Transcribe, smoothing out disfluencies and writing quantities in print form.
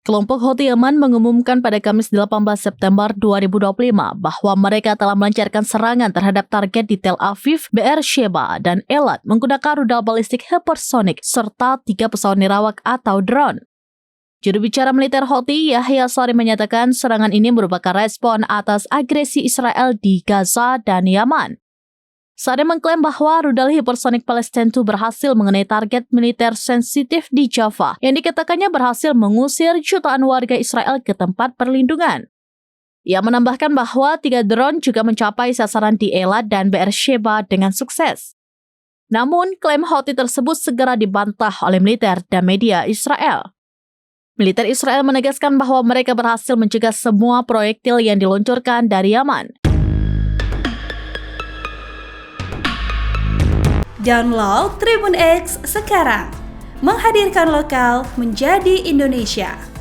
Kelompok Houthi Yaman mengumumkan pada Kamis 18 September 2025 bahwa mereka telah melancarkan serangan terhadap target di Tel Aviv, Beersheba, dan Eilat menggunakan rudal balistik hipersonik serta 3 pesawat nirawak atau drone. Juru bicara militer Houthi, Yahya Saree, menyatakan serangan ini merupakan respon atas agresi Israel di Gaza dan Yaman. Saree mengklaim bahwa rudal hipersonik Palestina II berhasil mengenai target militer sensitif di Jaffa yang dikatakannya berhasil mengusir jutaan warga Israel ke tempat perlindungan. Ia menambahkan bahwa 3 drone juga mencapai sasaran di Eilat dan Beersheba dengan sukses. Namun, klaim Houthi tersebut segera dibantah oleh militer dan media Israel. Militer Israel menegaskan bahwa mereka berhasil mencegah semua proyektil yang diluncurkan dari Yaman. Download Tribun X sekarang, menghadirkan lokal menjadi Indonesia.